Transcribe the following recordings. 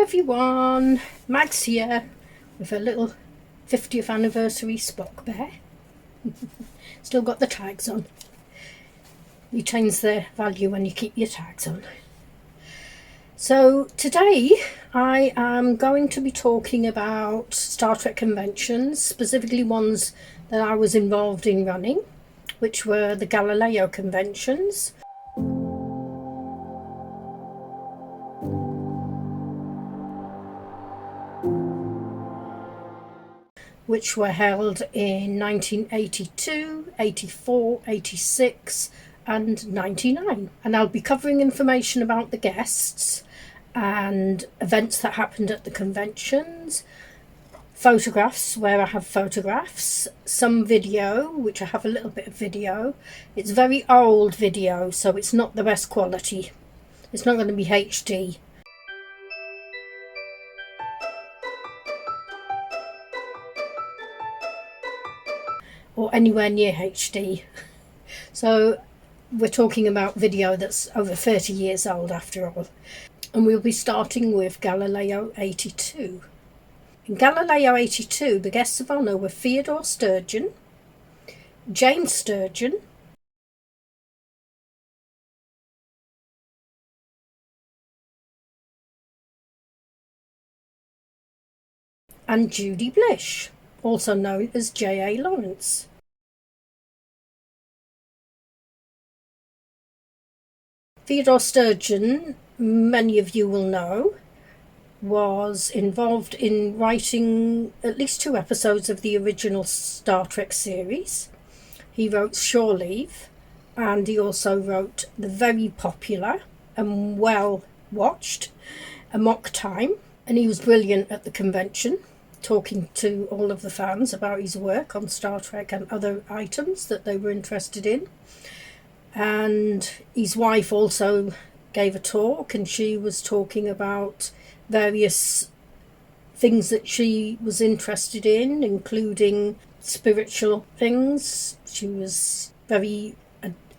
everyone, Mags here with a little 50th anniversary Spock bear. Still got the tags on. You change their value when you keep your tags on. So today I am going to be talking about Star Trek conventions, specifically ones that I was involved in running, which were the Galileo conventions. Which were held in 1982, 84, 86 and 99. And I'll be covering information about the guests and events that happened at the conventions, photographs where I have photographs, some video, which I have a little bit of video. It's very old video, so it's not the best quality. It's not going to be HD. Or anywhere near HD. So we're talking about video that's over 30 years old after all. And we'll be starting with Galileo 82. In Galileo 82, the guests of honour were Theodore Sturgeon, Jayne Sturgeon, and Judy Blish, also known as J.A. Lawrence. Theodore Sturgeon, many of you will know, was involved in writing at least 2 episodes of the original Star Trek series. He wrote Shore Leave, and he also wrote the very popular and well watched Amok Time, and he was brilliant at the convention, talking to all of the fans about his work on Star Trek and other items that they were interested in. And his wife also gave a talk, and she was talking about various things that she was interested in, including spiritual things. She was very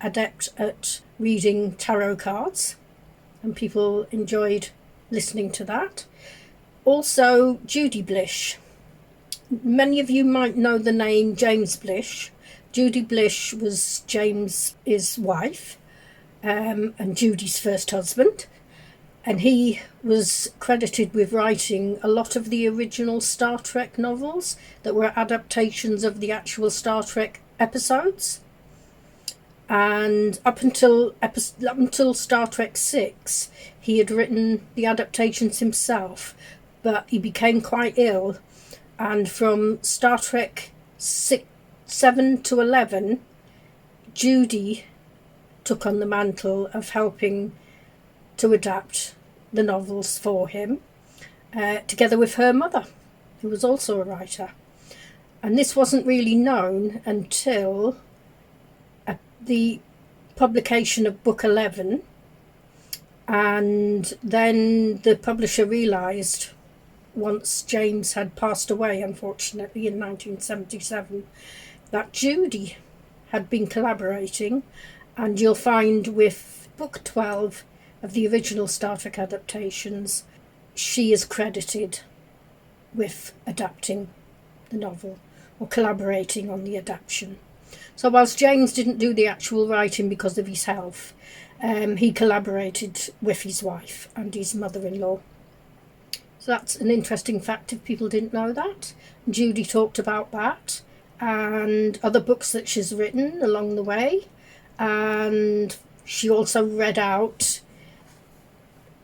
adept at reading tarot cards, and people enjoyed listening to that. Also, Judy Blish. Many of you might know the name James Blish. Judy Blish was James's wife and Judy's first husband, and he was credited with writing a lot of the original Star Trek novels that were adaptations of the actual Star Trek episodes. And up until Star Trek 6, he had written the adaptations himself, but he became quite ill, and from Star Trek 7 to 11, Judy took on the mantle of helping to adapt the novels for him, together with her mother, who was also a writer. And this wasn't really known until the publication of Book 11, and then the publisher realised, once James had passed away, unfortunately, in 1977, that Judy had been collaborating, and you'll find with Book 12 of the original Star Trek adaptations, she is credited with adapting the novel, or collaborating on the adaptation. So whilst James didn't do the actual writing because of his health, he collaborated with his wife and his mother-in-law. So that's an interesting fact if people didn't know that. Judy talked about that and other books that she's written along the way, and she also read out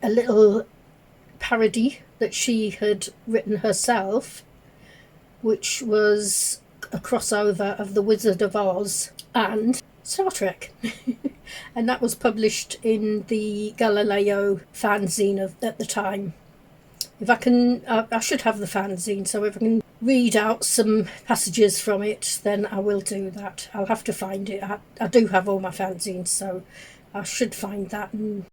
a little parody that she had written herself, which was a crossover of The Wizard of Oz and Star Trek. And that was published in the Galileo fanzine at the time. If I can, I should have the fanzine, so if I can read out some passages from it, then I will do that. I'll have to find it. I do have all my fanzines, so I should find that. And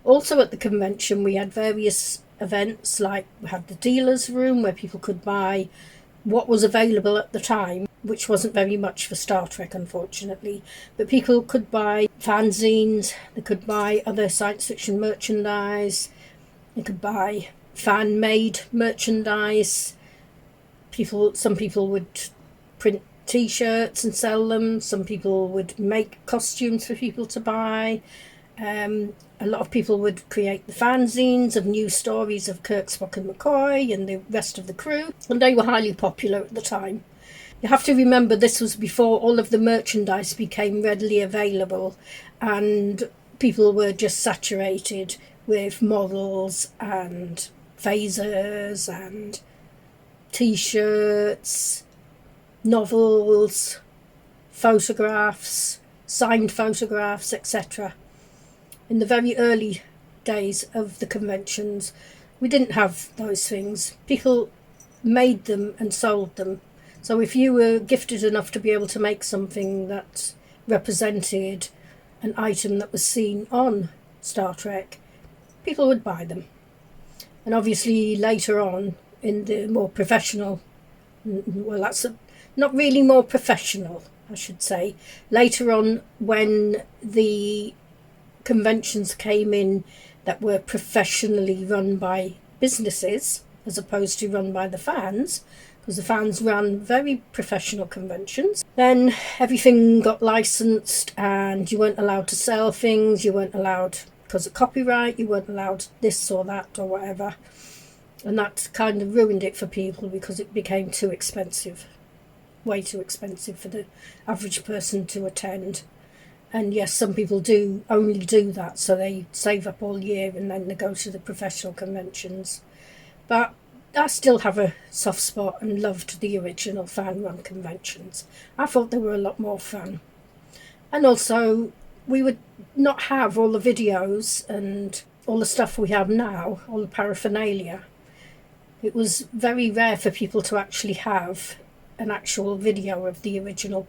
Also at the convention we had various events, like we had the dealer's room where people could buy what was available at the time, which wasn't very much for Star Trek, unfortunately. But people could buy fanzines, they could buy other science fiction merchandise, they could buy fan-made merchandise. Some people would print T-shirts and sell them. Some people would make costumes for people to buy. A lot of people would create the fanzines of new stories of Kirk, Spock and McCoy and the rest of the crew, and they were highly popular at the time. You have to remember this was before all of the merchandise became readily available, and people were just saturated with models and phasers and T-shirts, novels, photographs, signed photographs, etc. In the very early days of the conventions, we didn't have those things. People made them and sold them. So if you were gifted enough to be able to make something that represented an item that was seen on Star Trek, people would buy them. And obviously later on, in the more professional, well, not really more professional, I should say. Later on, when the conventions came in that were professionally run by businesses as opposed to run by the fans, because the fans ran very professional conventions, then everything got licensed and you weren't allowed to sell things, you weren't allowed, because of copyright, you weren't allowed this or that or whatever. And that kind of ruined it for people because it became too expensive, way too expensive for the average person to attend. And yes, some people do only do that, so they save up all year and then they go to the professional conventions. But I still have a soft spot and loved the original fan-run conventions. I thought they were a lot more fun. And also, we would not have all the videos and all the stuff we have now, all the paraphernalia. It was very rare for people to actually have an actual video of the original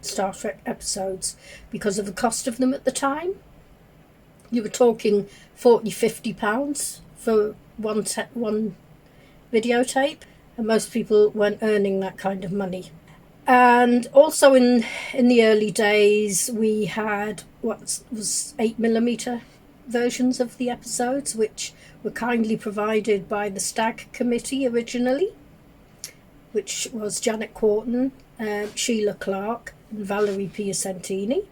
Star Trek episodes because of the cost of them at the time. You were talking £40-50 for one videotape, and most people weren't earning that kind of money. And also in the early days we had what was 8mm versions of the episodes, which were kindly provided by the Stag Committee originally, which was Janet Quarton, Sheila Clark and Valerie Piacentini.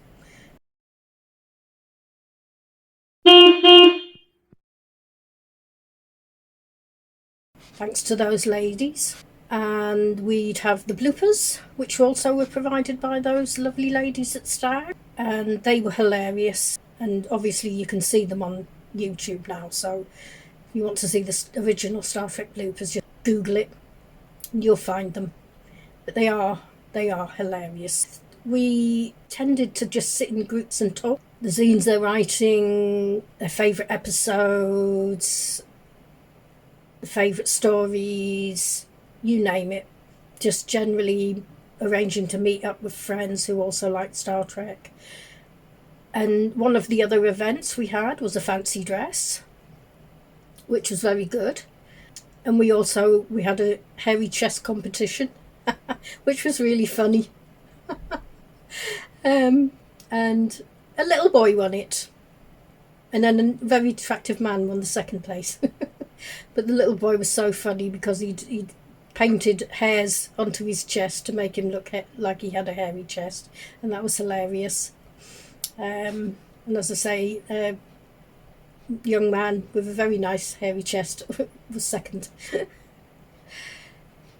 Thanks to those ladies. And we'd have the bloopers, which also were provided by those lovely ladies at Stag, and they were hilarious. And obviously you can see them on YouTube now, so if you want to see the original Star Trek bloopers, just Google it and you'll find them. But they are hilarious. We tended to just sit in groups and talk. The zines they're writing, their favourite episodes, the favourite stories, you name it. Just generally arranging to meet up with friends who also like Star Trek. And one of the other events we had was a fancy dress, which was very good. And we had a hairy chest competition, which was really funny. And a little boy won it. And then a very attractive man won the second place. But the little boy was so funny because he'd painted hairs onto his chest to make him look like he had a hairy chest. And that was hilarious. And as I say, a young man with a very nice hairy chest was second.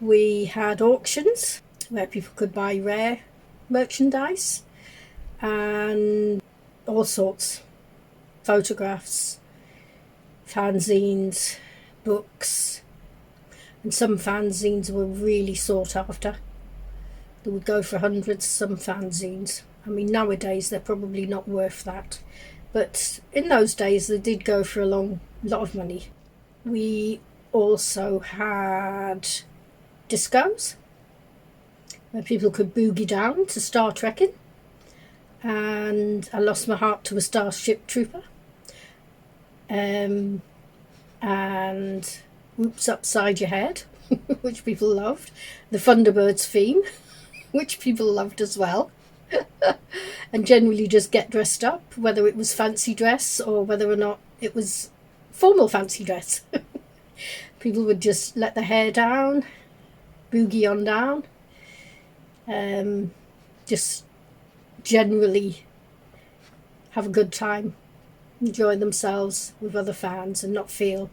We had auctions where people could buy rare merchandise and all sorts. Photographs, fanzines, books, and some fanzines were really sought after. They would go for hundreds, some fanzines. I mean, nowadays they're probably not worth that, but in those days they did go for a lot of money. We also had discos where people could boogie down to Star Trekking, and I lost my heart to a Starship Trooper. and Whoops Upside Your Head, which people loved. The Thunderbirds theme, which people loved as well. And generally just get dressed up, whether it was fancy dress or whether or not it was formal fancy dress. People would just let their hair down, boogie on down, just generally have a good time, enjoy themselves with other fans and not feel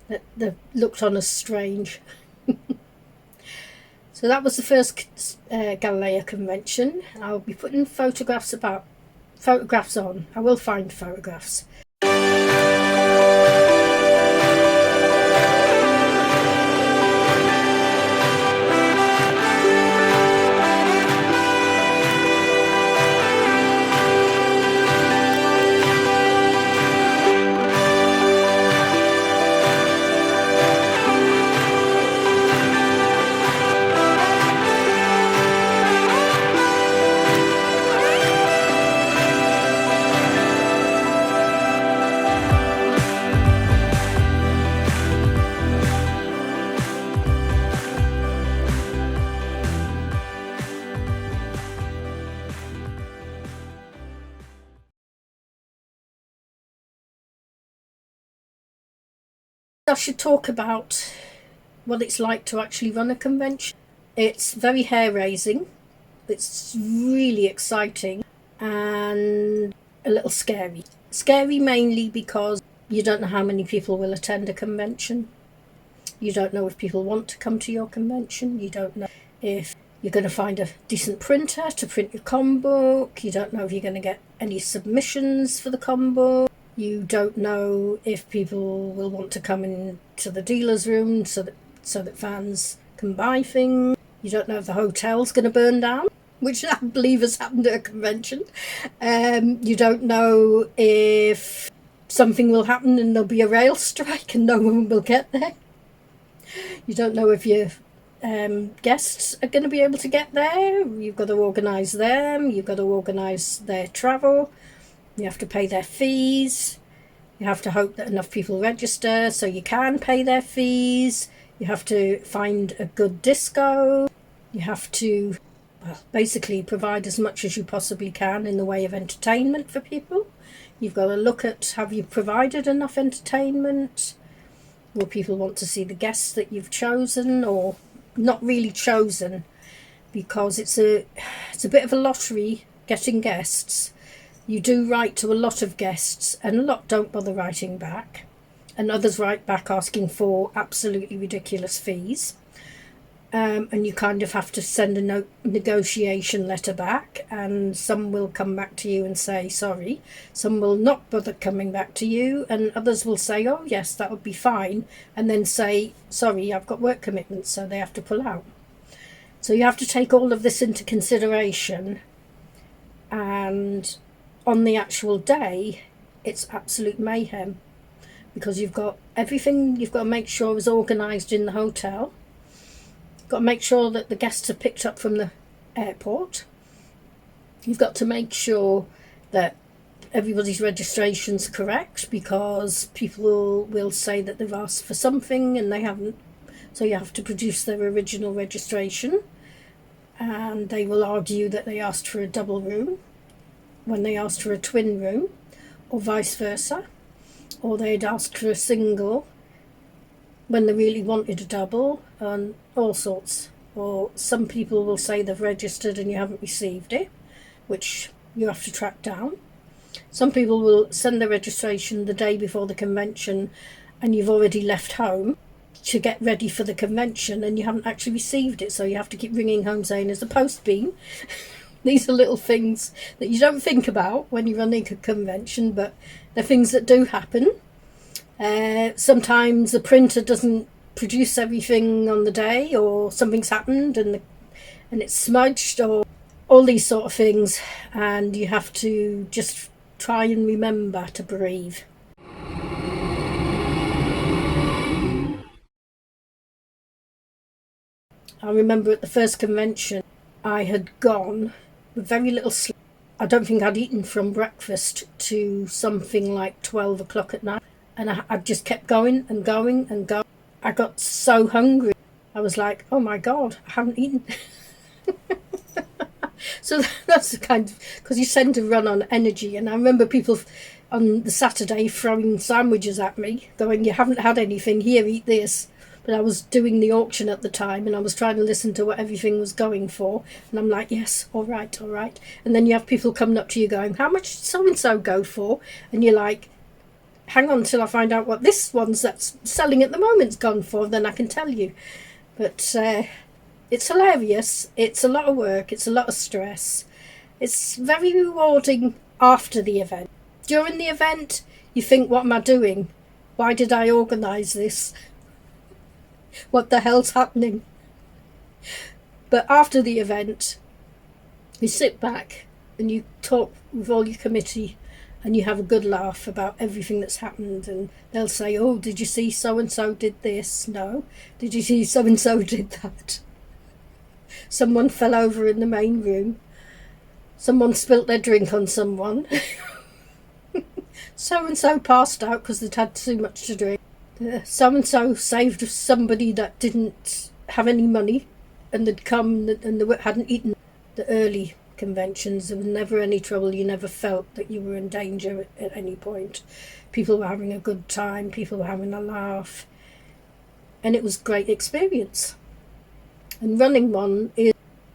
that they're looked on as strange. So that was the first Galileo convention. I'll be putting photographs on. I will find photographs. I should talk about what it's like to actually run a convention. It's very hair-raising, it's really exciting and a little scary. Scary mainly because you don't know how many people will attend a convention. You don't know if people want to come to your convention. You don't know if you're going to find a decent printer to print your com book. You don't know if you're going to get any submissions for the com book. You don't know if people will want to come into the dealer's room so that fans can buy things. You don't know if the hotel's going to burn down, which I believe has happened at a convention. You don't know if something will happen and there'll be a rail strike and no one will get there. You don't know if your guests are going to be able to get there. You've got to organise them. You've got to organise their travel. You have to pay their fees. You have to hope that enough people register so you can pay their fees. You have to find a good disco. You have to basically provide as much as you possibly can in the way of entertainment for people. You've got to look at, have you provided enough entertainment? Will people want to see the guests that you've chosen, or not really chosen, because it's a bit of a lottery getting guests. You do write to a lot of guests and a lot don't bother writing back, and others write back asking for absolutely ridiculous fees, and you kind of have to send a negotiation letter back, and some will come back to you and say sorry, some will not bother coming back to you, and others will say, oh yes, that would be fine, and then say, sorry, I've got work commitments, so they have to pull out. So you have to take all of this into consideration, and on the actual day it's absolute mayhem, because you've got everything you've got to make sure is organised in the hotel. You've got to make sure that the guests are picked up from the airport. You've got to make sure that everybody's registration's correct, because people will say that they've asked for something and they haven't, so you have to produce their original registration, and they will argue that they asked for a double room when they asked for a twin room, or vice versa, or they'd asked for a single when they really wanted a double, and all sorts. Or some people will say they've registered and you haven't received it, which you have to track down. Some people will send their registration the day before the convention and you've already left home to get ready for the convention and you haven't actually received it, so you have to keep ringing home saying, has the post been? These are little things that you don't think about when you're running a convention, but they're things that do happen. Sometimes the printer doesn't produce everything on the day, or something's happened and it's smudged, or all these sort of things, and you have to just try and remember to breathe. I remember at the first convention I had gone with very little sleep. I don't think I'd eaten from breakfast to something like 12 o'clock at night, And I just kept going and going and going. I got so hungry. I was like, oh my God, I haven't eaten. So that's the kind of, because you tend to run on energy. And I remember people on the Saturday throwing sandwiches at me, going, you haven't had anything, here, eat this. But I was doing the auction at the time, and I was trying to listen to what everything was going for. And I'm like, yes, all right, all right. And then you have people coming up to you going, how much did so-and-so go for? And you're like, hang on till I find out what this one's that's selling at the moment's gone for, then I can tell you. But it's hilarious. It's a lot of work. It's a lot of stress. It's very rewarding after the event. During the event, you think, what am I doing? Why did I organise this? What the hell's happening? But after the event, you sit back and you talk with all your committee and you have a good laugh about everything that's happened, and they'll say, oh, did you see so-and-so did this? No. Did you see so-and-so did that? Someone fell over in the main room. Someone spilt their drink on someone. So-and-so passed out because they'd had too much to drink. So-and-so saved somebody that didn't have any money and they'd come and they hadn't eaten. The early conventions, there was never any trouble. You never felt that you were in danger at any point. People were having a good time. People were having a laugh. And it was a great experience. And running one,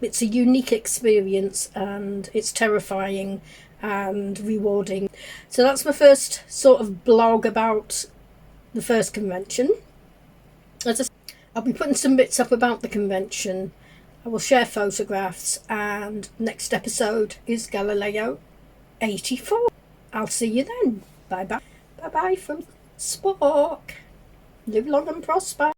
it's a unique experience, and it's terrifying and rewarding. So that's my first sort of blog about the first convention. I'll be putting some bits up about the convention. I will share photographs, and next episode is Galileo 84. I'll see you then. Bye bye. Bye bye from Spork. Live long and prosper.